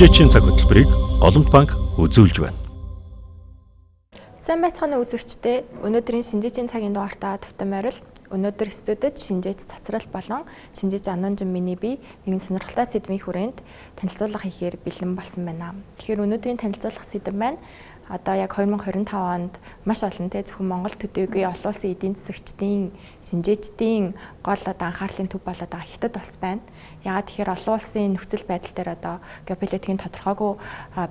Шинжээчийн цаг хөтөлбөрийг Голомт банк үзүүлж байна. Сайн байцгаана үзэгчдээ. Өнөөдрийн шинжээчийн цагийн дугаартаа тавтан байрал. Өнөөдөр студид шинжээч цацрал болон шинжээч Ананжин миний бие нэгэн сонирхолтой сэдвийн хүрээнд танилцуулга хийхээр бэлэн болсон байна. Тэгэхээр өнөөдрийн танилцуулга сэдэв маань одоо яг 2025 онд маш олон зөвхөн Монгол төдийгүй олон улсын эдийн засагчдын шинжээчдийн гол анхаарлын төв болоод байгаа Хятад улс байна. Яагаад тэгэхээр олон улсын нөхцөл байдал дээр одоо геополитикийн тодорхойгүй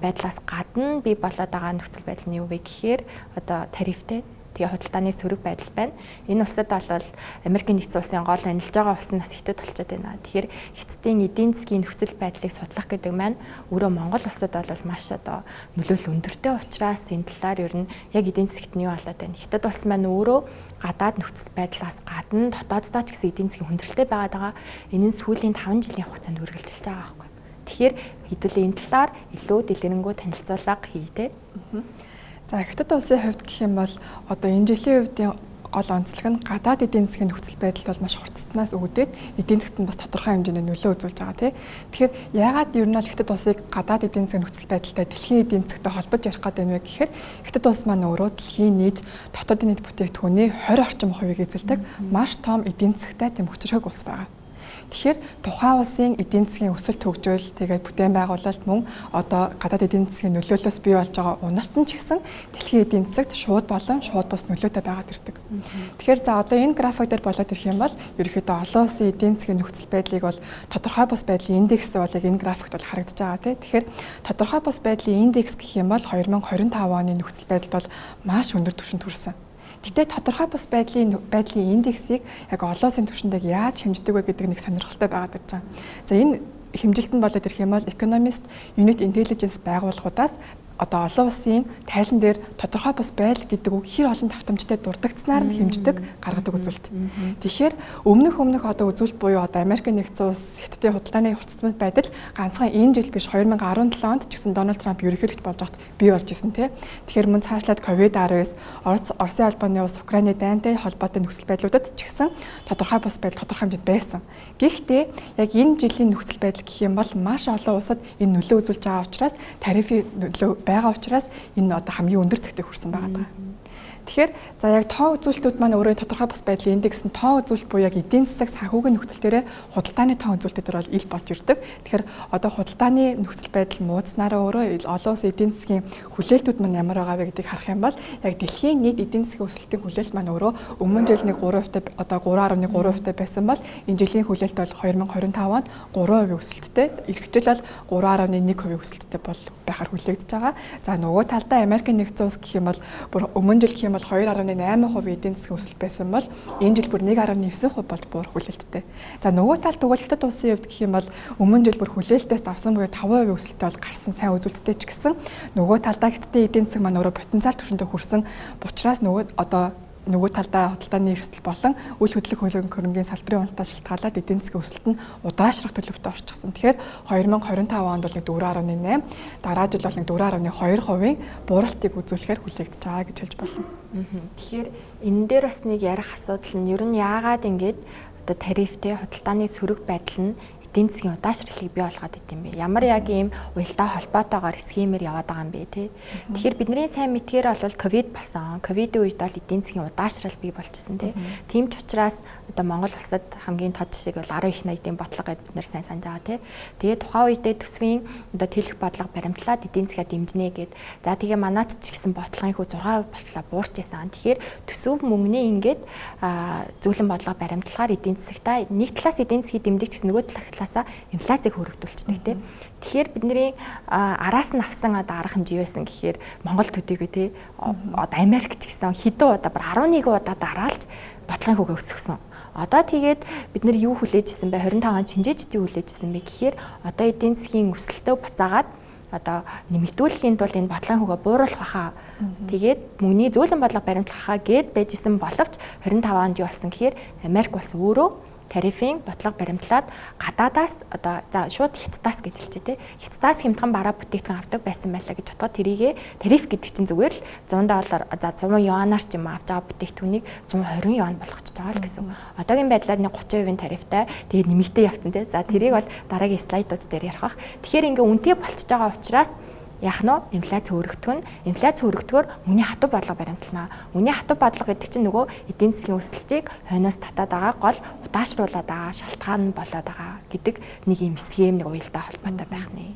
байдлаас гадна бий болоод байгаа нөхцөл байдал нь юу вэ гэхээр одоо тарифтэй тэгээ худалдааны сөрөг байдал байна. Энэ улсад бол Америкийн нэгдсэн улсын гол анилж байгаа улс нь бас Хятад болчиход байна. Тэгэхээр Хятадын эдийн засгийн нөхцөл байдлыг судлах гэдэг маань өөрөө Монгол улсад бол маш одоо нөлөөлөл өндөртэй учраас энэ талаар ер нь яг эдийн засгт нь юу болоод байна. Хятад улс маань өөрөө гадаад нөхцөл байдлаас гадна дотооддоо ч гэсэн эдийн засгийн хүндрэлтэй байгаад байгаа. Энэ нь сүүлийн 5 жилийн хугацаанд үргэлжилж байгаа байхгүй. Тэгэхээр хэдүүлээ энэ талаар илүү дэлгэрэнгүй танилцуулга хийе. За Хятад улсын хувьд гэх юм бол одоо энэ жилийн үеийн гол онцлог нь гадаад эдийн засгийн нөхцөл байдал бол маш хурцснаас үүдээд эдийн засгт нь бас тодорхой хэмжээний нөлөө үзүүлж байгаа тийм. Тэгэхээр яагаад ер нь бол Хятад улсыг гадаад эдийн засгийн нөхцөл байдалтай дэлхийн эдийн засгтай холбож ярих гэдэг юм бэ гэхээр Хятад улс маань өөрөө дэлхийн нийт дотоодын нийт бүтээгдэхүүний 20 орчим хувийг эзэлдэг маш том эдийн засгтай тийм хүчирхэг улс байгаа. Тэгэхээр тухайн улсын эдийн засгийн өсөлт хөгжөөл тэгээд бүтээн байгуулалт мөн одоо гадаад эдийн засгийн нөлөөллөөс бий болж байгаа унарт нь ч гэсэн дэлхийн эдийн засагт шууд болон шууд бус нөлөөтэй байгаад ирдэг. Тэгэхээр за одоо энэ график дээр болоод ирэх юм бол ерөнхийдөө олон улсын эдийн засгийн нөхцөл байдлыг бол тодорхой бус байдлын индекс бол яг энэ графикт бол харагдаж байгаа тийм. Тэгэхээр тодорхой бус байдлын индекс гэх юм бол 2025 оны нөхцөл байдалд бол маш өндөр түвшинд хүрсэн. Гэтэ тодорхой бус байдлын индексийг яг олон улсын түвшинд яаж хэмждэг вэ гэдэг нэг сонирхолтой байгаад ирж байгаа. За энэ хэмжилтэнд болоод ирэх юм бол Economist Unit Intelligence байгууллагуудаас одоо олон улсын тайлан дээр тодорхой бус байдал гэдэг үг хэр олон давтамжтай дурддагцнаар нь хэмждэг гаргадаг үзүүлэлт. Тэгэхээр өмнөх одоо үзүүлэлт буюу одоо Америкийн нэгдсэн улс Хятадын худалдааны хурцлт байдал ганцхан энэ жил биш 2017 онд ч гэсэн Дональд Трамп ерөнхийлөгч болж байхад бий болж исэн тийм. Тэгэхээр мөн цаашлаад COVID-19, Оросын албаны улс Украины дайнтай холбоотой нөхцөл байдлуудад ч гэсэн тодорхой бус байдал тодорхой хэмжээнд байсан. Гэхдээ яг энэ жилийн нөхцөл байдал гэх юм бол маш олон улсад энэ нөлөө үзүүлж байгаа учраас тарифын нөлөө байгаа учраас энэ одоо хамгийн өндөр цэгтээ хүрсэн байгаа. Тэгэхээр за яг тоо үзүүлэлтүүд маань өөрөө тодорхой бус байдлын индекс нь тоо үзүүлэлт буюу яг эдийн засаг санхүүгийн нөхцөл дээр худалдааны тоо үзүүлэлтүүд бол ил болж ирдэг. Тэгэхээр одоо худалдааны нөхцөл байдал муудснараа өөрөө олон улсын эдийн засгийн хүлээлтүүд маань ямар байгаа вэ гэдгийг харах юм бол яг дэлхийн нийт эдийн засгийн өсөлтийн хүлээлт маань өөрөө өмнө жил нэг 3% одоо 3.3% байсан бол энэ жилийн хүлээлт бол 2025 онд 3% өсөлттэй, эх жил бол 3.1% өсөлттэй бол байхаар хүлээгдэж байгаа. За нөгөө талдаа Америкийн нэгдсэн улс гэх юм бол бүр өмнө жил гэх юм бол 2.8% эдийн засгийн өсөлт байсан бол энэ жил бүр 1.9% болж буурах хүлээлттэй. За нөгөө талд тэгвэл Хятад улсын хувьд гэх юм бол өмнө жил бүр хүлээлтээс давсан буюу 5% өсөлттэй бол гарсан сайн үзүүлэлттэй ч гэсэн нөгөө талдаа Хятадын эдийн засаг маань өөрөө потенциал түвшиндээ хүрсэн учраас нөгөө талдаа худалдааны эрсдэл болон үйл хөдлөх хөрөнгөний салбарын уналтаас шалтгаалаад эдийн засгийн өсөлт нь удаашрах төлөвтэй орчихсон. Тэгэхээр 2025 онд бол 4.8, дараа жил бол 4.2% бууралтыг үзүүлэхээр хүлээгдэж байгаа гэж хэлж болно. Тэгэхээр энэ дээр бас нэг ярих асуудал нь ер нь яагаад ингэж одоо тарифтэй худалдааны сөрөг байдал нь эдийн засгийн удаашралыг бий болгоод идэм бэ? Ямар яг ийм уялдаа холбоотойгоор схемээр яваад байгаа юм бэ те? Тэгэхээр бидний сайн мэдгээр бол ковид болсон. Ковидын үед бол эдийн засгийн удаашрал бий болчихсон те. Тийм ч учраас одоо Монгол улсад хамгийн тод жишээг бол 10 их найдын бодлого гэдээ бид нар сайн санаж байгаа те. Тэгээд тухайн үедээ төсвийн одоо тэлэх бодлого баримтлаад эдийн засгаа дэмжинэ гэд. За тэгээ манайд ч гэсэн бодлогын хүү 6% болтлоо буурч исэн. Тэгэхээр төсөв мөнгөний ингээд зөвлөн бодлого баримтлагаар эдийн засагтаа нэг талаас эдийн засгийг дэмжих гэсэн нөгөө талаасаа инфляцийг хөрвүүлчихдэг тийм. Тэгэхээр бидний араас нь авсан арга хэмжээ байсан гэхээр Монгол төдийгүй тий одоо Америк ч гэсэн хэдэн удаа бар 11 удаа дараалж бодлогын хөвгөө өсгсөн. Одоо тэгээд бид нар юу хүлээж исэн бэ? 25 он шинжээчдийн хүлээж исэн бэ гэхээр одоо эдийн засгийн өсөлтөө буцаагаад одоо нэмэгдүүлэхийн тулд энэ бодлогын хөвгөө бууруулах баха. Тэгээд мөнгөний зөөлөн бодлого баримтлахаа гээд байж исэн боловч 25 онд юу болсон гэхээр Америк улс өөрөө тарифын бодлого баримтлаад гадаадаас одоо за шууд хятадаас гэж хэлчихэ тий. Хятадаас хямдхан бараа бүтээгдэхүүн авдаг байсан байлаа гэж бодоход тэрийгэ тариф гэдэг чинь зүгээр л $100 за 100 юанаар ч юм авч байгаа бүтээгдэхүүнийг 120 юан болгочихж байгаа л гэсэн. Одоогийн байдлаар нэг 30% тарифтай тэгээд нэмэгдээ явцсан тий. За тэрийг бол дараагийн слайдууд дээр ярих бах. Тэгэхээр ингээ үнэтэй болчихж байгаа учраас яах нь инфляц хөрөгдөх нь инфляц хөрөгдөхөөр мөний хатуу бодлого баримтлана. Мөний хатуу бодлого гэдэг чинь нөгөө эдийн засгийн өсөлтийг хойноос татаад байгаа гол удаашруулад байгаа шалтгаан болоод байгаа гэдэг нэг юм схем нэг уялдаа холбоотой байх нэ.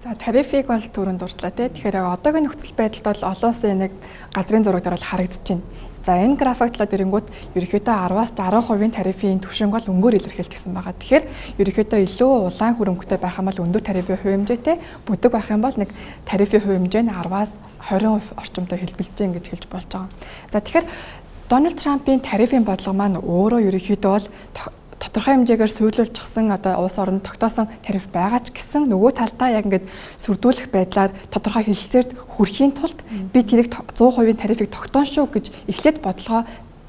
За тарифыг бол түрүүнд дурдлаа тий. Тэгэхээр одоогийн нөхцөл байдалд бол олон улсын нэг газрын зураг дээр бол харагдаж байна. За энэ графиктлаад ирэнгүүт ерөнхийдөө 10-аас 60% тарифын түвшинг бол өнгөөр илэрхийлчихсэн байгаа. Тэгэхээр ерөнхийдөө илүү улаан хөрөнгөтэй байх юм бол өндөр тарифын хувь хэмжээтэй, бүдэг байх юм бол нэг тарифын хувь хэмжээ нь 10-аас 20% орчимтой хэлбэлж гин гэж хэлж болж байгаа. За тэгэхээр Дональд Трампын тарифын бодлого маань өөрөө ерөнхийдөө бол тодорхой хэмжээгээр суйлуулчихсан одоо улс оронд тогтоосон тариф байгаа ч гэсэн нөгөө талдаа яг ингээд сүрдүүлэх байдлаар тодорхой хэлэлцээрд хүрэхийн тулд би тэрийг 100% тарифыг тогтоон шүү гэж эхлээд бодлогоо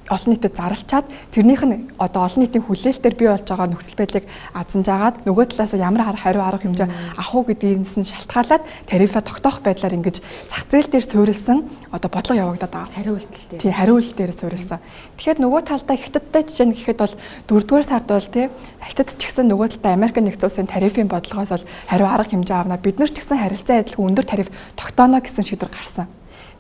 олон нийтэд зарлчаад тэрнийх нь одоо олон нийтийн хүлээлтээр бий болж байгаа нөхцөл байдлыг азанж агаад нөгөө талаас ямар хариу арга хэмжээ авах уу гэдгээс нь шалтгаалаад тарифа тогтоох байдлаар ингэж зах зээл дээр суурилсан одоо бодлого явагдаад байгаа. Хариу үйлдэл дээр. Тий, хариу үйлдэл дээр суурилсан. Тэгэхээр нөгөө талдаа Хятадтай жишээ нь гэхэд бол 4-р сард бол тий Хятад ч гэсэн нөгөө талдаа Америк нэгдсэн улсын тарифын бодлогоос бол хариу арга хэмжээ авна. Бид нар ч гэсэн харилцаа адилхан өндөр тариф тогтооно гэсэн шийдвэр гарсан.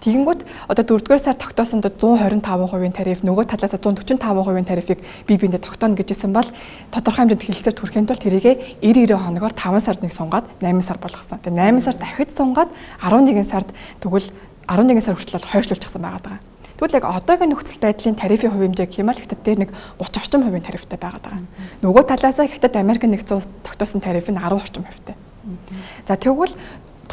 Тэгэнгүүт одоо 4-р сар тогтоосон 125% тариф нөгөө талаас 145% тарифыг бие биендээ тогтооно гэжсэн бол тодорхой хэмжээнд хэлэлцээр түрэхийн тулд тэрийгэ 90-90 хоногоор 5 сард нэг сунгаад 8 сар болгосон. Тэгээ 8 сар дахид сунгаад 11 сард тэгвэл 11 сар хүртэл хойшлуулчихсан байгаа. Тэгвэл яг одоогийн нөхцөл байдлын тарифын хувь хэмжээ гэх юм бол Хятад дээр нэг 30 орчим хувийн тарифтай байгаа. Нөгөө талаас Хятад Америк нэгдсэн улс тогтоосон тариф нь 10 орчим хувьтай. За тэгвэл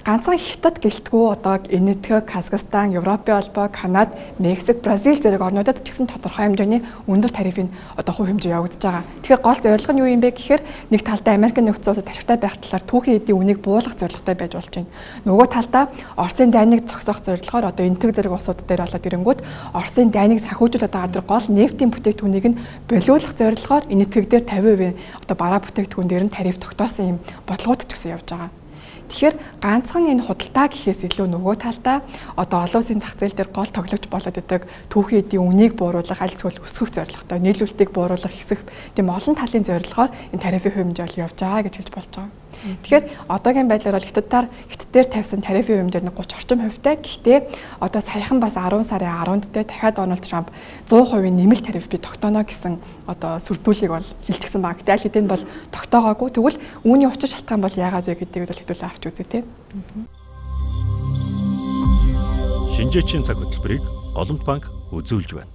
ганцхан Хятад гэлтгүү одоо Энэтхэг, Казахстан, Европын холбоо, Канада, Мексик, Бразил зэрэг орнуудад ч гэсэн тодорхой хэмжээний өндөр тарифын одоо хувь хэмжээ явагдаж байгаа. Тэгэхээр гол зорилго нь юу юм бэ гэхээр нэг талдаа Америк нэгдсэн улсад тарифтай байх талаар түүхийн эдийн үнийг буулгах зорилготой байж болж байна. Нөгөө талдаа Оросын дайныг зогсоох зорилгоор одоо Энэтхэг зэрэг улсууд дээр болоод ирэнгүүт Оросын дайныг санхүүжүүлээд байгаа тэр гол нефтийн бүтээгдэхүүнийг нь болиулах зорилгоор Энэтхэг дээр 50% одоо бараа бүтээгдэхүүн дээр нь тариф тогтоосон юм бодлогууд ч гэсэн явж байгаа. Тэгэхээр ганцхан энэ худалдаа гэхээс илүү нөгөө талдаа одоо олон улсын зах зээл дээр гол тоглогч болоод идэг түүхийн эдийн үнийг бууруулах, аль эсвэл өсгөх зорилготой, нийлүүлэлтийг бууруулах хэсэг тийм олон талын зорилгоор энэ тарифын хувь хэмжээ явж байгаа гэж хэлж болж байгаа. Тэгэхээр одоогийн байдлаар бол Хятад дээр тавьсан тарифын хувь хэмжээ нь 30 орчим хувьтай. Гэхдээ одоо саяхан бас 10 сарын 10-нд дахиад Дональд Трамп 100% нэмэлт тариф би тогтооно гэсэн одоо сүрдүүлгийг бол хэлчихсэн баг. Гэтэл хэдийн бол тогтоогоогүй. Тэгвэл үүний учир шалтгаан бол яагаад вэ гэдгийг бол хэдүүлээ авч үзье тий. Шинжээчийн цаг хөтөлбөрийг Голомт банк үзүүлж байна.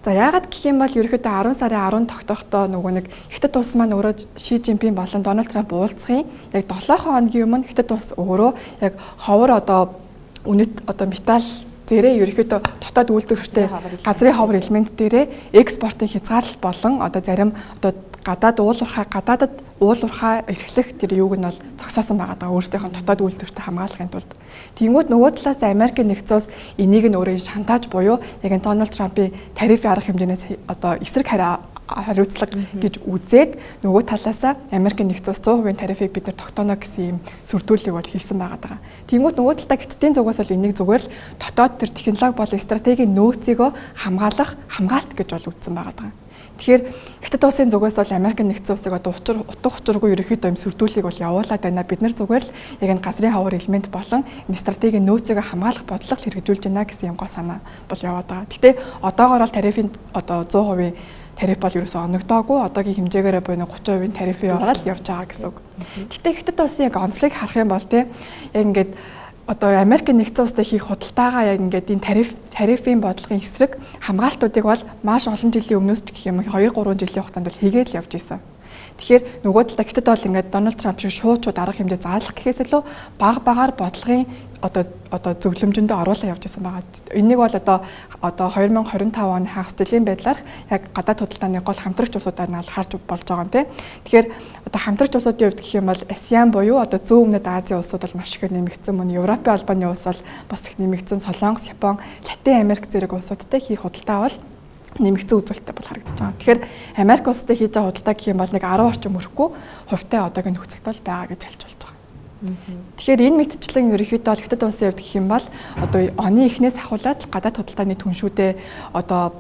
За яагаад гэх юм бол ерөөхдөө 10 сарын 10 тогтохдоо нөгөө нэг Хятад улс маань өөрөө Ши Жинпин болон Дональд Трамп уулзахын яг 7 хоногийн өмнө Хятад улс өөрөө яг ховор одоо үнэт одоо металл дээрээ ерөөхдөө дотоод үйлдвэрчтэй газрын ховор элемент дээрээ экспортын хязгаарлалт болон одоо зарим одоо гадаадад уулуурхаа эрхлэх тэр юуг нь бол зогсоосон байгаа даа өөрсдийнх нь дотоод үйлдвэртэй хамгаалахын тулд. Тэнгүүд нөгөө талаас Америк нэгдсэн улс энийг нь өөрөө шантааж буюу яг энэ Дональд Трампын тарифын арга хэмжээнээс одоо эсрэг хариуцлага гэж үзээд нөгөө талаас Америк нэгдсэн улс 100% тарифыг бид нар тогтооно гэсэн юм сүрдүүлгийг бол хэлсэн байгаа даа. Тэнгүүд нөгөө талаа Хятадын зүгээс бол энийг зүгээр л дотоод тэр технологи болон стратегийн нөөцийгөө хамгаалт гэж бол үзсэн байгаа даа. Тэгэхээр Хятад улсын зүгээс бол Америк нэгдсэн улсыг одоо утга учиргүй ерөөхдөө юм сүрдүүлгийг бол явуулаад байна. Бид нар зүгээр л яг энэ газрын хавар элемент болон энэ стратегийн нөөцийг хамгаалах бодлого хэрэгжүүлж байна гэсэн юм гол санаа бол яваад байгаа. Гэхдээ одоогоор бол тарифын одоо 100% тариф бол ерөөсөө оногдоогүй. Одоогийн хэмжээгээр буюу 30% тарифын яваад явж байгаа гэсэн үг. Гэхдээ Хятад улсын яг онцлог харах юм бол яг ингээд одоо Америк нэгдсэн улстай хийх худалдаагаа яг ингээд энэ тарифын бодлогын эсрэг хамгаалтуудыг бол маш олон жилийн өмнөөс ч гэх юм 2-3 жилийн хугацаанд бол хийгээд л явж исэн. Тэгэхээр нөгөө талаа Хятад бол ингээд Дональд Трамп шиг шууд арга хэмжээ заалах гэхээс илүү багаар бодлогын одоо зөвлөмжөндөө оруулаа явж байсан байгаа. Энийг бол одоо 2025 оны хагас жилийн байдлаар яг гадаад худалдааны гол хамтрагч улсуудаар нь харж болж байгаа юм тий. Тэгэхээр одоо хамтрагч улсуудын хувьд гэх юм бол ASEAN буюу одоо Зүүн Өмнөд Азийн улсууд бол маш их нэмэгдсэн мөн Европын албаны улс бол бас их нэмэгдсэн Солонгос, Япон, Латин Америк зэрэг улсуудтай хийх худалдаа бол нэмэгдсэн үзүүлэлттэй бол харагдаж байгаа. Тэгэхээр Америк улстай хийж байгаа худалдаа гэх юм бол нэг 10 орчим өрөхгүй хувьтай одоогийн нөхцөлд бол байгаа гэж хэлж болж байгаа. Тэгэхээр энэ мэдчлэн ерөнхийдөө Хятад улсын хувьд гэх юм бол одоо оны эхнээс ахуулаад гадаад худалдааны түншүүдээ одоо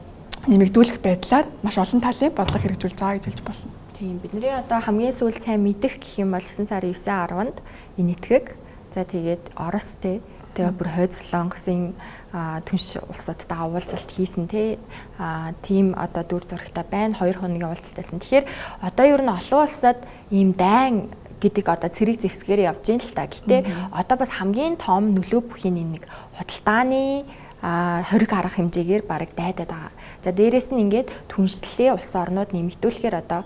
нэмэгдүүлэх байдлаар маш олон талын бодлого хэрэгжүүлж байгаа гэж хэлж болно. Тийм бидний одоо хамгийн сүүлд сайн мэдэх гэх юм бол 9 сарын 9-10-нд энэ этгэг за тэгээд Орос тэгээ бүр хойд Солонгосын түнш улсуудтай уулзалт хийсэн тийм одоо дүр зурагтай байна. 2 хоногийн уулзалтайсан. Тэгэхээр одоо ер нь олон улсад ийм дайн гэдэг одоо цэрэг зэвсгээр явж ийн л та. Гэтэ одоо бас хамгийн том нөлөө бүхийн нэг худалдааны хориг арга хэмжээгээр бараг дайдаад байгаа. За дээрэс нь ингээд түншлэлийн улс орнууд нэмэгдүүлэхээр одоо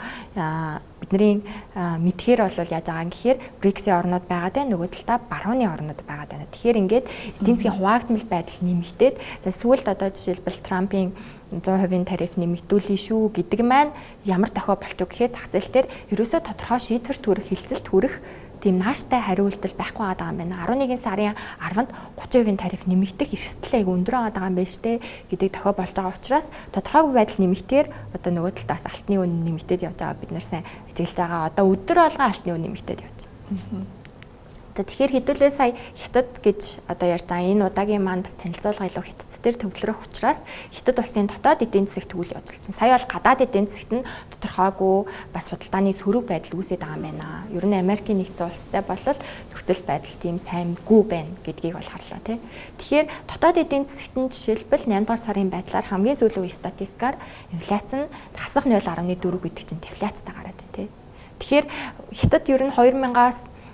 бидний мэдхээр бол яаж байгаа юм гэхээр БРИКС-ийн орнууд байгаад байна, нөгөө талдаа барууны орнууд байгаад байна. Тэгэхээр ингээд эдийн засгийн хуваагдмал байдал нэмэгдээд за сүүлд одоо жишээлбэл Трампын 100% тариф нэмэгдүүлээ шүү гэдэг маань ямар тохио болчих гэхээр зах зээл дээр ерөөсөө тодорхой шийдвэр төрөх, хилцэлт хүрэх тийм нааштай хариултал байхгүй байгаа юм байна. 11 сарын 10-нд 30% тариф нэмэгдэх эрсдэл айгүй өндөр байгаа юм байна штэ гэдэг тохио болж байгаа учраас тодорхойгүй байдал нэмэгдээр одоо нөгөө талаас алтны үн нэмэгдээд явж байгаа бид нар сайн ажиглаж байгаа. Одоо өдөр болгон алтны үн нэмэгдээд явж байна. Тэгэхээр хэдүүлээ сая Хятад гэж одоо ярьж байгаа энэ удаагийн маань бас танилцуулга илүү Хятад дээр төвлөрөх учраас Хятад улсын дотоод эдийн засаг төвл явуулж байна. Сая бол гадаад эдийн засагт нь тодорхойгүй бас худалдааны сөрөг байдал үүсээд байгаа юм байна. Ер нь Америкийн нэгдсэн улстай болол нөхцөл байдал тийм сайнгүй байна гэдгийг бол харлаа тий. Тэгэхээр дотоод эдийн засагт нь жишээлбэл 8 дугаар сарын байдлаар хамгийн сүүлийн үе статистикаар инфляц нь хасах 0.4 гэдэг чинь дефляцтай гараад байна тий. Тэгэхээр Хятад ер нь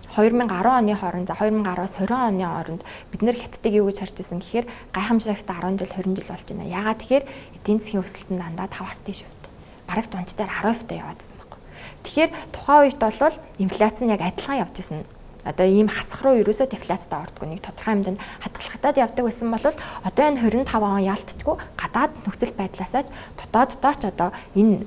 2010 оны хооронд 2010-аас 20 оны хооронд бид нэр Хятадыг юу гэж харж ирсэн гэхээр гайхамшигтай 10 жил 20 жил болж байна. Яагаад тэгэхээр эдийн засгийн өсөлт нь дандаа 5-аас дээш хувьд. Бараг дунджаар 10% яваадсан байхгүй. Тэгэхээр тухайн үед бол инфляц нь яг адилхан явж ирсэн. Одоо ийм хасах руу ерөөсөө дефляцтай ордгоо нэг тодорхой хэмжээнд хадгалахтаад явдаг байсан бол одоо энэ 25 он ялтчгүй гадаад нөхцөл байдлаасаач дотооддоо ч одоо энэ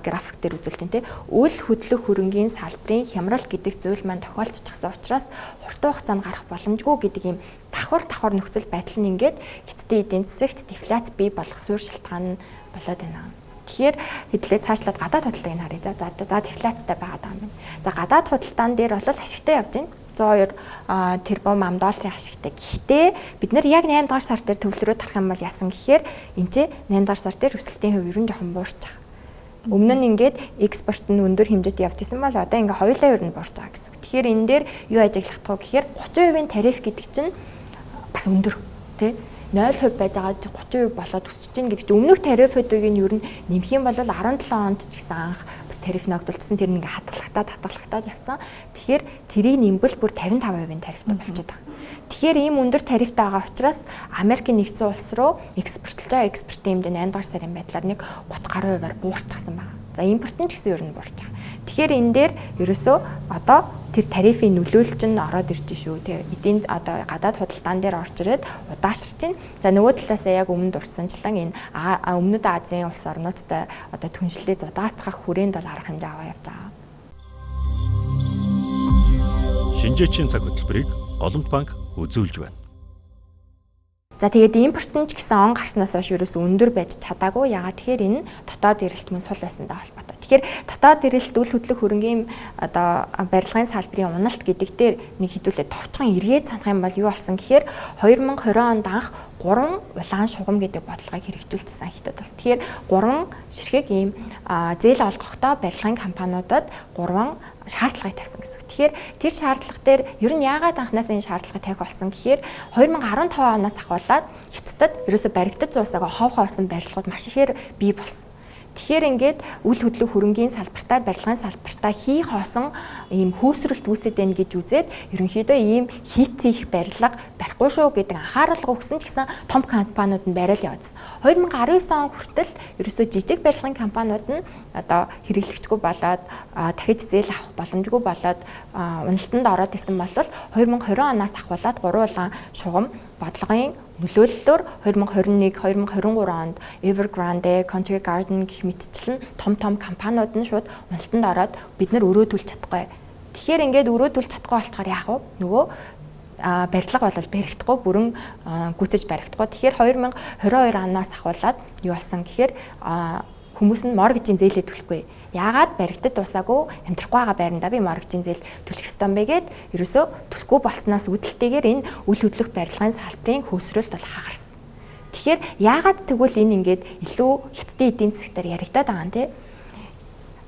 график дээр үзүүлж байна те үл хөдлөх хөрөнгийн салбарын хямрал гэдэг зүйл маань тохиолдчихсан учраас хурдан хугацаанд гарах боломжгүй гэдэг ийм давхар нөхцөл байдал нь ингээд Хятадын эдийн засагт дефляц бий болох суурь шалтгаан болоод байна. Тэгэхээр хэдлээ цаашлаад гадаад худалдааг нь харъя. За дефляцтай байгаа юм байна. За гадаад худалдаан дээр бол ашигтай явж байна. 102 тэрбум ам долларын ашигтай. Гэхдээ бид нэр яг 8 дугаар сар дээр төвлөрөө тарах юм бол яасан гэхээр энэ ч 8 дугаар сар дээр өсөлтийн хувь ер нь жоохон буурч байгаа. Өмнө нь ингээд экспорт нь өндөр хэмжээнд явж исэн бол одоо ингээд хоёулаа ер нь буурч байгаа гэсэн. Тэгэхээр энэ дээр юу ажиглах тоо гэхээр 30% тариф гэдэг чинь бас өндөр тий 0% байж байгаа 30% болоод өсөж чинь гэдэг чинь өмнөх тарифуудыг нь ер нь нэмэх юм бол 17 онд ч гэсэн анх бас тариф ногдолцсон тэр нэг хадгалагтаад явцсан. Тэгэхээр тэрийг нэмбэл бүр 55% тарифтай болчиход байгаа. Тэгэхээр ийм өндөр тарифтай байгаа учраас Америкийн нэгдсэн улс руу экспортлж байгаа экспортын хэмжээ 8 дугаар сарын байдлаар нэг 30 гаруй хувиар буурчихсан байна. За импорт нь ч гэсэн ер нь буурч байгаа. Тэгэхээр энэ дээр ерөөсөө одоо тэр тарифын нөлөөлж нь ороод ирж шүү. Тэгээ эдийн одоо гадаад худалдаан дээр орж ирээд удаашрч байна. За нөгөө талаас яг өмнө дурсанчлан энэ өмнөд Азийн улс орнуудтай одоо түншлээ зудаатгах хүрээнд бол арга хэмжээ аваа явж байгаа. Шинжээчийн цаг хөтөлбөрийг Голомт банк үзүүлж байна. За тэгээд импорт нь ч гэсэн он гарснаас хойш ерөөсөө өндөр байж чадаагүй. Ягаад тэгэхээр энэ дотоод эрэлт мөн сул байсантай холбоотой. Тэгэхээр дотоод эрэлт үл хөдлөх хөрөнгийн одоо барилгын салбарын уналт гэдэг дээр нэг хэдүүлээ товчхон эргээд санах юм бол юу болсон гэхээр 2020 онд анх 3 улаан шугам гэдэг бодлогыг хэрэгжүүлсэн Хятад бол. Тэгэхээр 3 ширхэг ийм зээл олгохдоо барилгын компаниудад 3 шаардлагыг тавьсан гэсэн. Тэгэхээр тэр шаардлага дээр ер нь яагаад анханаас энэ шаардлагыг тавих болсон гэхээр 2015 оноос ахуулаад Хятадд ерөөсө баригдаж зуусаагаа хов хоосон барилгууд маш ихээр бий болсон. Тэгэхээр ингээд үл хөдлөх хөрөнгийн салбартаа барилгын салбартаа хий хоосон ийм хөөсрөлт үүсэж байна гэж үзээд ерөнхийдөө ийм хит их барилга барихгүй шүү гэдэг анхаарал өгсөн ч гэсэн том компаниуд нь барайл явуулсан. 2019 он хүртэл ерөөсөө жижиг барилгын компаниуд нь одоо хэрэглэгчгүй болоод дахиж зээл авах боломжгүй болоод уналтанд ороод исэн бол 2020 оноос ахуулаад 3 улаан шугам бодлогын нөлөөллөөр 2021-2023 онд Evergrande, Country Garden гэх мэтчлэн том компаниуд нь шууд уналтанд ороод бид нар өрөөдүүлж чадахгүй. Тэгэхээр ингээд өрөөдүүлж чадахгүй болчоор яах вэ? Нөгөө барилга бол баригдахгүй бүрэн гүйцэж баригдахгүй. Тэгэхээр 2022 оноос ахуулаад юу болсон гэхээр хүмүүс нь моргежийн зээлээ төлөхгүй. Яагаад баригдад тусаагүй амьдрахгүй байгаа байрандаа би моргежийн зээл төлөх ёстой юм бэ гэд ерөөсөө төлөхгүй болсноос үүдэлтэйгээр энэ үл хөдлөх барилгын салбарын хөөсрөлт бол хагарсан. Тэгэхээр яагаад тэгвэл энэ ингээд илүү хятадын эдийн засгаар яригадаад байгаа юм те?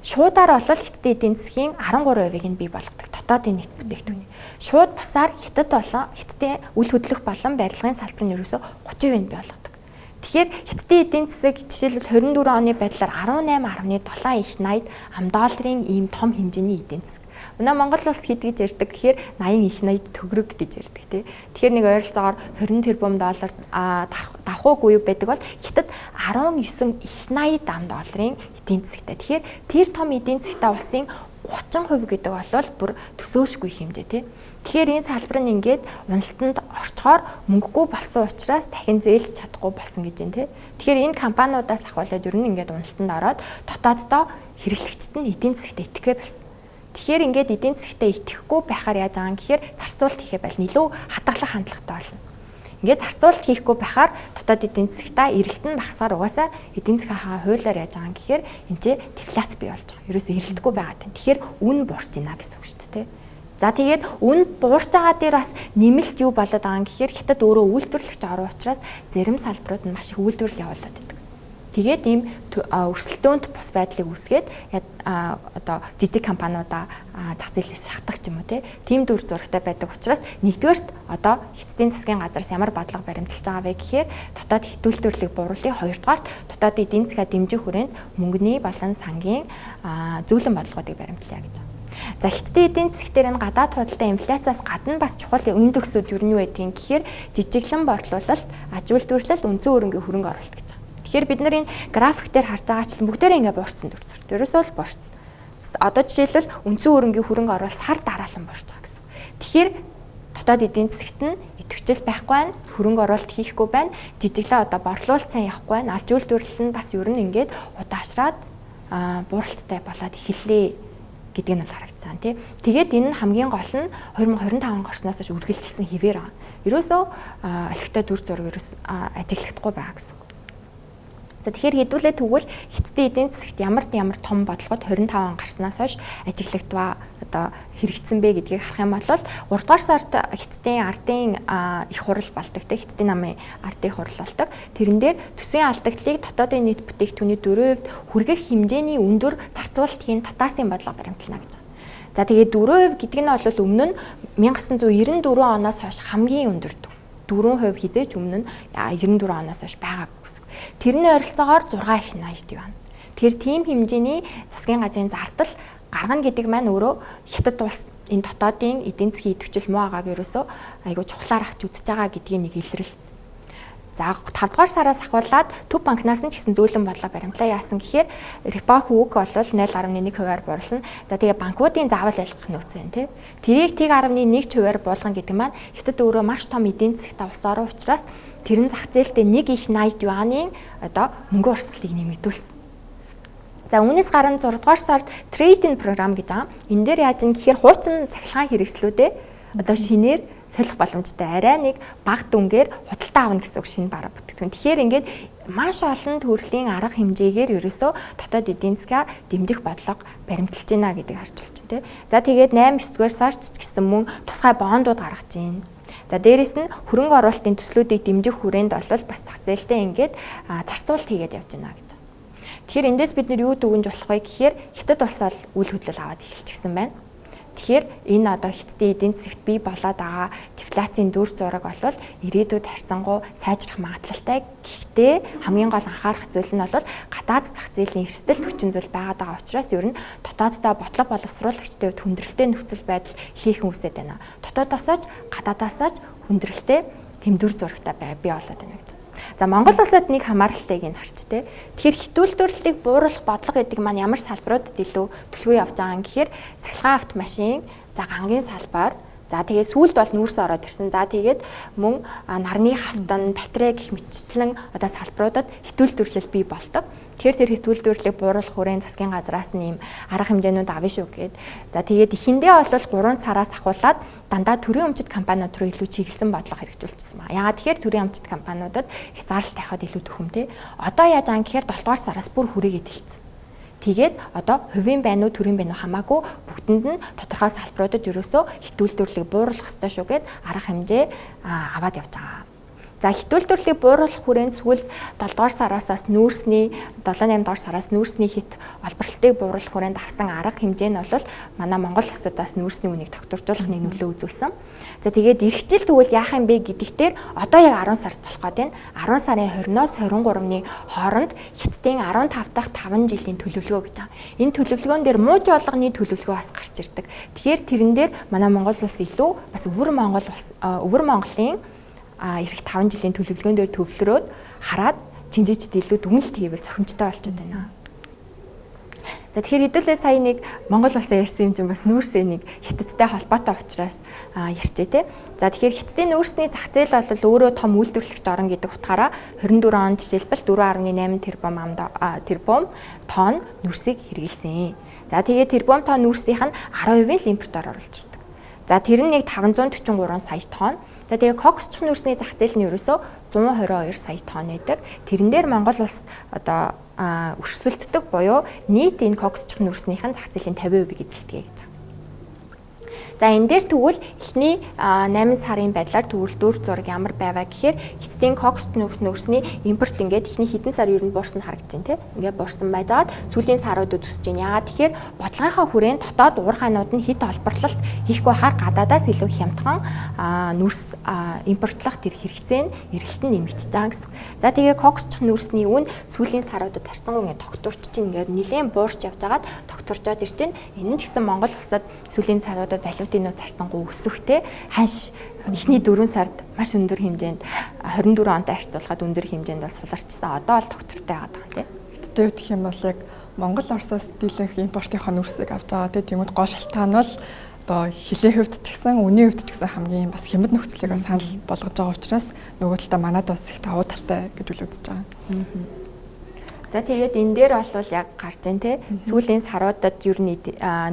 Шуудаар бол хятадын эдийн засгийн 13%-ийг нь бий болгодог дотоодын нийт бүтээгдэхүүн. Шууд бусаар хятадын үл хөдлөх болон барилгын салбар нь ерөөсөө 30% бий болгодог. Тэгэхээр хятадын эдийн засаг жишээлбэл 24 оны байдлаар 18.7 их 80 $, ийм том хэмжээний эдийн засаг. Өнөө Монгол улс хэд гэж ярьдаг гэхээр 80 их 80 төгрөг гэж ярьдаг тий. Тэгэхээр нэг ойролцоогоор $20 тэрбум давхуугүй байдаг бол хятад 19 их 80 $, эдийн засагтай. Тэгэхээр тэр том эдийн засагтай улсын 30% гэдэг бол бүр төсөөлшгүй хэмжээ тий. Тэгэхээр энэ салбар нь ингээд уналтанд орчхоор мөнгөгүй болсон учраас дахин зээлж чадахгүй болсон гэж байна тий. Тэгэхээр энэ компаниудаас ахвалаад ер нь ингээд уналтанд ороод дотооддоо хэрэглэгчд нь эдийн засагт итгэхгүй болсон. Тэгэхээр ингээд эдийн засагт итгэхгүй байхаар яаж байгаа юм гэхээр зарцуулалт хийхээ байл илүү хадгалах хандлагатай болно. Ингээд зарцуулалт хийхгүй байхаар дотоод эдийн засагтаа эрэлт нь багасаар угаасаа эдийн засгийн хуулиар яаж байгаа юм гэхээр энэ ч дефляц бий болж байгаа. Ерөөсөө эрэлтгүй байгаа юм. Тэгэхээр үн буурч ийна гэсэн үг шүү дээ тий. За тэгээд үн буурч байгаа дээр бас нэмэлт юу болоод байгаа юм гэхээр хятад өөрөө үйлдвэрлэгч орон учраас зарим салбарууд нь маш их үйлдвэрлэл явуулаад байдаг. Тэгээд ийм өрсөлдөөнт бус байдлыг үүсгээд одоо жижиг компаниудаа зах зээлээс шахдаг ч юм уу тийм дүр зурагтай байдаг учраас нэгдүгээрт одоо хятадын засгийн газраас ямар бодлого баримталж байгаа вэ гэхээр дотоод хитүүлдвэрлэлийг бууруулъя, хоёрдугаарт дотоод эдийн засгаа дэмжих хүрээнд мөнгөний болон сангийн зөөлөн бодлогуудыг баримтлая гэж. За хятадын эдийн засаг дээр энэ гадаад худалдаа инфляциас гадна бас чухал индексүүд юу нь байдгийг гэхээр жижиглэн борлуулалт, аж үйлдвэрлэл, үндсэн хөрөнгөний хөрөнгө оруулалт гэж. Тэгэхээр бид нар энэ график дээр харж байгаачлан бүгдээрээ ингээ буурсан дүр зурт. Ерөөсөө л буурсан. Одоо жишээлбэл үндсэн хөрөнгөний хөрөнгө оруулалт сар дараалан буурч байгаа гэсэн. Тэгэхээр дотоод эдийн засагт нь идэвхжил байхгүй байна, хөрөнгө оруулалт хийхгүй байна, жижиглээ одоо борлуулалтсан явахгүй байна, аж үйлдвэрлэл нь бас ер нь ингээд удаашраад бууралттай болоод эхэллээ гэдэг нь харагдсан тий. Тэгээд энэ хамгийн гол нь 2025 орчноос хойш үргэлжилсэн хэвээр байгаа. Ерөөсөө олигтой дүр зураг ажиглагдахгүй байгаа гэсэн. За тэгэхээр хэдүүлээ тэгвэл хятадын эдийн засагт ямар том бодлогод 25 гарснаас хойш ажиглагдваа одоо хэрэгжсэн бэ гэдгийг харах юм бол 3 дугаар сард хятадын ардын их хурал болдог те хятадын намын ардын хурал болдог. Тэрэн дээр төсвийн алдагдлыг дотоодын нийт бүтээгдэхүүний 4% хүргэх хэмжээний өндөр зарцуулалтын татаасын бодлого баримтлана гэж. За тэгээд 4% гэдэг нь бол өмнө нь 1994 оноос хойш хамгийн өндөр 4% хизээч өмнө нь 94 оноос хойш байгаагүй гэсэн. Тэрний ойролцоогоор 6 их 80 байна. Тэгэхээр тийм хэмжээний засгийн газрын зардал гаргана гэдэг маань өөрөө хятад улс энэ дотоодын эдийн засгийн идэвхжил муу байгааг ерөөсөө айгүй чухлаар авч үзэж байгаа гэдгийг нэг илрэл. За 5 дугаар сараас ахуулаад Төв банкнаас нь ч гэсэн зөөлөн бодлого баримтлаа яасан гэхээр репо хүүг бол 0.1%-аар буурлана. За тэгээ банкуудын заавал ялгах нөөц байна тий. Тэрийг 1.1%-аар буулгана гэдэг маань хятад өөрөө маш том эдийн засгт улс орон учраас тэрэн зах зээлтэй 1 их 80 юанийн одоо мөнгө урсгалыг нэмэгдүүлсэн. За үүнээс гарan 6 дугаар сард трейдинг програм гэж байгаа. Энэ дээр яаж юм гэхээр хуучин цахилгаан хэрэгслүүдээ одоо шинээр солих боломжтой арай нэг бага дүнгээр худалдаа авна гэсэн үг шинэ бараа бүтээгдэхүүн. Тэгэхээр ингээд маш олон төрлийн арга хэмжээгээр ерөөсөө дотоод эдийн засгаа дэмжих бодлого баримталж байна гэдгийг харж болж байна. За тэгээд 8-9 дугаар сард ч гэсэн мөн тусгай бондууд гаргаж байна. За дээрэс нь хөрөнгө оруулалтын төслүүдийг дэмжих хүрээнд бол бас зах зээлтэй ингээд зарцуулалт хийгээд явж байна гэж. Тэгэхээр эндээс бид нар юу дүгнж болох вэ гэхээр хятад улс бол үйл хөдлөл аваад эхэлчихсэн байна. Тэгэхээр энэ одоо хятадын эдийн засагт бий болоод байгаа дефляцийн дүр зураг бол ирээдүйд харьцангуй сайжрах магадлалтай. Гэхдээ хамгийн гол анхаарах зүйл нь бол гадаад зах зээлийн эрсдэл хүчин зүйл байгаа учраас ер нь дотооддоо бодлого боловсруулагчдын хувьд хүндрэлтэй нөхцөл байдал хийх үүсэж байна. Дотоодоосоо ч гадаадаасаа ч хүндрэлтэй тэм дүр зурагтай бий болоод байна гэдэг. За Монгол улсад нэг хамааралтайг нь харч тэ. Тэгэхээр хитүүлдвэрлэлийг бууруулах бодлого гэдэг маань ямар салбаруудад илүү төлөвөө явж байгаа юм гэхээр цахилгаан автомашин, за гангийн салбар, за тэгээд сүүлд бол нүүрс ороод ирсэн. За тэгээд мөн нарны хавтан, батарей гэх мэтчлэн одоо салбаруудад хитүүлдвэрлэл бий болдог. Тэгэхээр тэр хэтүүлдвэрлэлийг бууруулах хүрээнд засгийн газраас нь ийм арга хэмжээнүүд авна шүү гэд. За тэгээд эхэндээ бол 3 сараас ахуулаад дандаа төрийн өмчит компаниуд руу илүү чиглэсэн бодлого хэрэгжүүлчихсэн байна. Яагаад тэгэхээр төрийн өмчит компаниудад хязгаарлалт тавихад илүү төхөмтэй. Одоо яаж аан гэхээр 7 дугаар сараас бүр хүрээгээд хэлсэн. Тэгээд одоо хувийн байна уу төрийн байна уу хамаагүй бүгдэнд нь тодорхой салбаруудад ерөөсөө хэтүүлдвэрлэлийг бууруулах ёстой шүү гэд арга хэмжээ аваад явж байгаа. За хэтүүлдвэрлэлийг бууруулах хүрээнд сүүлд 7 дугаар сараасаас нүүрсний 7-8 дугаар сараас нүүрсний хит олборлтыг бууруулах хүрээнд авсан арга хэмжээ нь бол манай Монгол улсадаас нүүрсний үнийг тогтворжуулах нэг нөлөө үзүүлсэн. За тэгээд эх жил тэгвэл яах юм бэ гэдэгтэр одоо яг 10 сард болох гээд байна. 10 сарын 20-оос 23-ны хооронд хятадын 15 дахь 5 жилийн төлөвлөгөө гэж байгаа. Энэ төлөвлөгөөн дээр мууж болгоны төлөвлөгөө бас гарч ирдэг. Тэгэхээр тэрэн дээр манай Монгол улс илүү бас өвөр Монголын ирэх 5 жилийн төлөвлөгөөн дээр төвлөрөөд хараад чинжээчд илүү дүгнэлт хийвэл зохимжтой болчиход байна. За тэгэхээр хэдүүлээ сая нэг Монгол улсаа ярьсан юм чинь бас нүүрсээ нэг хятадтай холбоотой учраас ярьчээ те. За тэгэхээр хятадын нүүрсний зах зээл бол өөрөө том үйлдвэрлэгч орн гэдэг утгаараа 24 онд жишээлбэл 4.8 тэрбум тонн нүүрсийг хэрэглэсэн. За тэгээд тэрбум тонн нүүрсийнх нь 10% л импортоор оруулж ирдэг. За тэр нь нэг 543 сая тонн. За тэгээ коксч нүүрсний зах зээл нь ерөөсөө 122 сая тонн байдаг. Тэрэн дээр Монгол улс одоо өрсөлддөг буюу нийт энэ коксч нүүрснийхэн зах зээлийн 50% эзэлдэг гэж байна. За энэ дээр тэгвэл эхний 8 сарын байдлаар тэгвэл дүр зураг ямар байваа гэхээр хятадын кокс нүүрсний импорт ингээд эхний хэдэн сар ер нь буурсан харагдаж байна тийм. Ингээд буурсан байж байгаад сүүлийн саруудад өсөж байна. Яагаад тэгэхээр бодлогынхаа хүрээнд дотоод уурхайнууд нь хит олборлолт хийхгүй хаар гадаадаас илүү хямдхан нүүрс импортлох тэр хэрэгцээ нь эргэлт нь нэмэгдэж байгаа гэсэн. За тэгээ кокс нүүрсний үн сүүлийн саруудад тарсангүй ингээд тогтворч чинь ингээд нэлээд буурч явж байгаад тогтворчоод ирж байна. Энэ нь ч гэсэн Монгол улсад сүүлийн саруудад валютын зарцсангүй өсөхтэй ханш эхний 4 сард маш өндөр хэмжээнд 24 онтой харьцуулахад өндөр хэмжээнд бол суларчсан. Одоо бол тогтвортой байгаа даа тийм. Хэдтэй гэх юм бол яг Монгол Оросоос дийлэнх импортынхаа нүүрсийг авч байгаа тийм. Тэгмэд гол шалтгаан бол одоо хилээ хөвд ч гэсэн үнийн хөвд ч гэсэн хамгийн бас хямд нөхцөлийг санал болгож байгаа учраас нөгөө талдаа манад бас их давуу талтай гэж үлдэж байгаа. За тэгээд энэ дээр бол яг гарч ийн те сүүлийн саруудад ер нь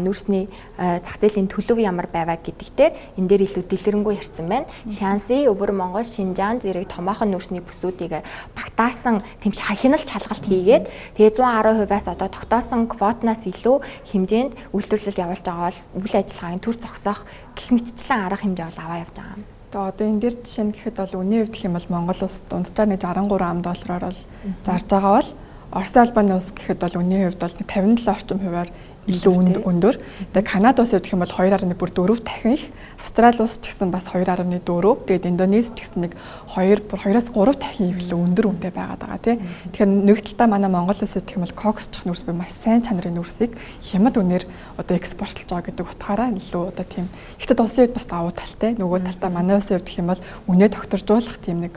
нүүрсний зах зээлийн төлөв ямар байваа гэдэгтээ энэ дээр илүү дэлгэрэнгүй ярьсан байна. Шанси, Өвөр Монгол, Шинжаан зэрэг томоохон нүүрсний бүсүүдийг багтаасан тийм хяналт шалгалт хийгээд тэгээд 110%-аас одоо тогтоосон квотнаас илүү хэмжээнд үйлдвэрлэл явуулж байгаа бол үйл ажиллагааны төр зогсоох гэх мэтчлэн арга хэмжээ бол аваа явж байгаа юм. Одоо энэ дээр жишээ нь гэхэд бол үнийн хувьд гэх юм бол Монгол улс дунджаар нэг 63 ам доллараар бол зарж байгаа бол Орос албаны улс гэхэд бол үнийн хувьд бол 57 орчим хувиар илүү өндөр. Тэгээ Канада улс гэх юм бол 2.4 дахин их. Австрали улс ч гэсэн бас 2.4. Тэгээд Индонез ч гэсэн нэг 2-3 дахин их илүү өндөр үнэтэй байгаад байгаа тий. Тэгэхээр нэг талдаа манай Монгол улс гэх юм бол коксч нүүрс буюу маш сайн чанарын нүүрсийг хямд үнээр одоо экспортлж байгаа гэдэг утгаараа илүү одоо тийм ихтэд улсын үед бас давуу талтай. Нөгөө талдаа манай улсын үед гэх юм бол үнэ тогтворжуулах тийм нэг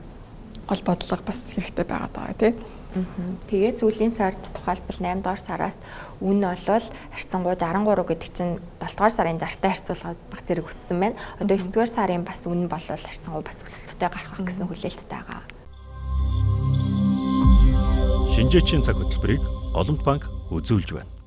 гол бодлого бас хэрэгтэй байгаад байгаа тий. Тэгээ сүүлийн сард тухайлбал 8 дугаар сараас үн бол харьцангуй 63 гэдэг чинь 7 дугаар сарын 60-тай харьцуулахад баг зэрэг өссөн байна. Одоо 9 дугаар сарын бас үн бол харьцангуй бас өсөлттэй гарах гэсэн хүлээлттэй байгаа. Шинжээчийн цаг хөтөлбөрийг Голомт банк үзүүлж байна.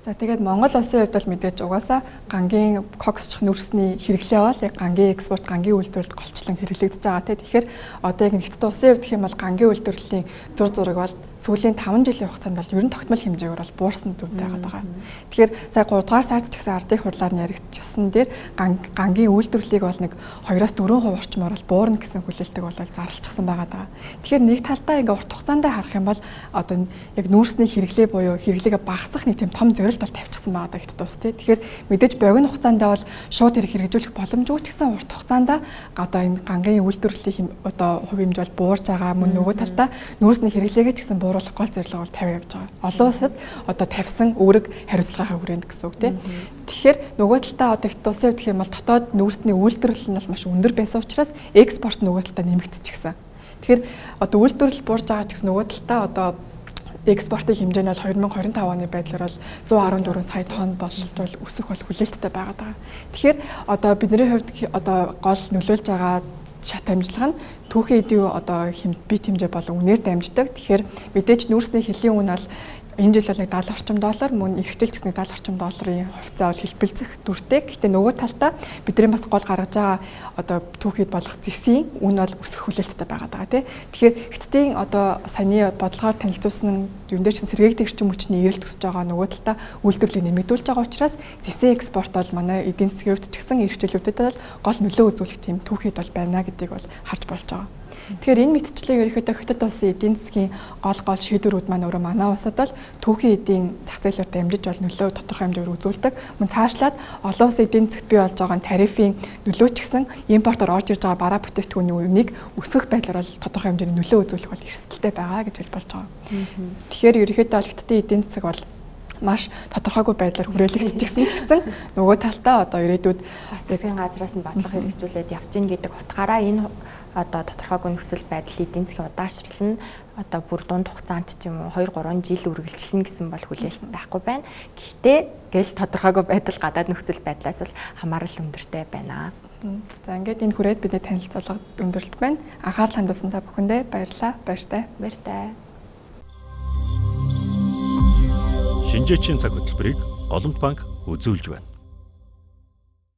За тэгээд Монгол улсын хувьд бол мэдээж угаасаа гангийн коксч нүүрсний хэрэглээ бол яг гангийн экспорт, гангийн үйлдвэрлэлд голчлон хэрэглэгдэж байгаа тийм. Тэгэхээр одоо яг Хятад улсын хувьд гэх юм бол гангийн үйлдвэрлэлийн дүр зураг бол сүүлийн 5 жилийн хугацаанд бол ер нь тогтмол хэмжээгээр бол буурсан дүртэй байгаа. Тэгэхээр за 3 дугаар сард ч гэсэн ардын хурлаар нь яригдчихсан дээр гангийн үйлдвэрлэлийг бол нэг 2-4% орчмоор бол буурна гэсэн хүлээлтийг бол зарлчихсан байгаа. Тэгэхээр нэг талдаа ингээ урт хугацаанд харах юм бол одоо яг нүүрсний хэрэглээ буюу хэрэглээгээ багасгах нэг тийм том зорилт бол тавьчихсан байгаа Хятад улс тийм. Тэгэхээр мэдээж богино хугацаанд бол шууд хэрэгжүүлэх боломжгүй ч гэсэн урт хугацаанд одоо энэ гангийн үйлдвэрлэлийн одоо хувь хэмжээ бол буурж байгаа. Мөн нөгөө талдаа нүүрсний хэрэглээгээ ч гэсэн бууруулах гол зорилго бол тавиа явж байгаа. Олон улсад одоо тавьсан үүрэг хариуцлагынхаа хүрээнд гэсэн үг тийм. Тэгэхээр нөгөө талдаа одоо Хятад улсын хувьд гэх юм бол дотоод нүүрсний үйлдвэрлэл нь бол маш өндөр байсан учраас экспорт нөгөө талдаа нэмэгдчихсэн. Тэгэхээр одоо үйлдвэрлэл буурж байгаа ч гэсэн нөгөө талдаа одоо экспортын хэмжээ нь бол 2025 оны байдлаар бол 114 сая тонн болтол өсөх бол хүлээлттэй байгаа. Тэгэхээр одоо бидний хувьд одоо гол нөлөөлж байгаа шат амжилга нь түүхийн эдийн одоо бит хэмжээ болон үнээр дамждаг. Тэгэхээр мэдээж нүүрсний хэлийн үн бол энэ жил бол $70 орчим мөн эрхчлж гэсэн $70 орчим хувьцаа бол хэлбэлцэх дүртэй. Гэхдээ нөгөө талдаа бидний бас гол гаргаж байгаа одоо түүхийд болох зэсийн үн бол өсөх хүлээлттэй байгаа тий. Тэгэхээр Хятадын одоо саяны бодлогоор танилцуулсан юм дээр чинь сэргээгдэх эрчим хүчний эрэлт өсөж байгаа нөгөө талдаа үйлдвэрлэлийг нэмэгдүүлж байгаа учраас зэсийн экспорт бол манай эдийн засгийн хувьд ч гэсэн эрхчлүүлүүдэд бол гол нөлөө үзүүлэх тийм түүхийд бол байна гэдгийг бол харж болж байгаа. Тэгэхээр энэ мэтчлэг ерөнхийдөө Хятад улсын эдийн засгийн гол шийдвэрүүд маань өөрөө манай улсад бол түүхийн эдийн зах зээлээр дамжиж бол нөлөө тодорхой хэмжээгээр үзүүлдэг. Мөн цаашлаад олон улсын эдийн засгт бий болж байгаа тарифын нөлөө ч гэсэн импортоор орж ирж байгаа бараа бүтээгдэхүүний үнийг өсгөх байдлаар бол тодорхой хэмжээний нөлөө үзүүлэх бол эрсдэлтэй байгаа гэж хэлж болж байгаа. Тэгэхээр ерөнхийдөө Хятадын эдийн засаг бол маш тодорхойгүй байдлаар хүрээлэгдчихсэн ч гэсэн нөгөө талтаа одоо ирээдүйд бас засгийн газраас нь бодлого хэрэгжүүлээд явж гин гэдэг утгаараа энэ одоо тодорхойгүй нөхцөл байдал эдийн засгийн удаашрал нь одоо бүр дунд хугацаанд ч юм уу 2-3 жил үргэлжилнэ гэсэн бол хүлээлт байхгүй байна. Гэхдээ гэл тодорхойгүй байдал гадаад нөхцөл байдлаас л хамаарал өндөртэй байна. За ингээд энэ хүрээд бидний танилцуулга өндөрлөлт байна. Анхаарал хандуулсан та бүхэндээ баярлалаа. Баяртай. Баяртай. Шинжээчийн цаг хөтөлбөрийг Голомт банк үзүүлж байна.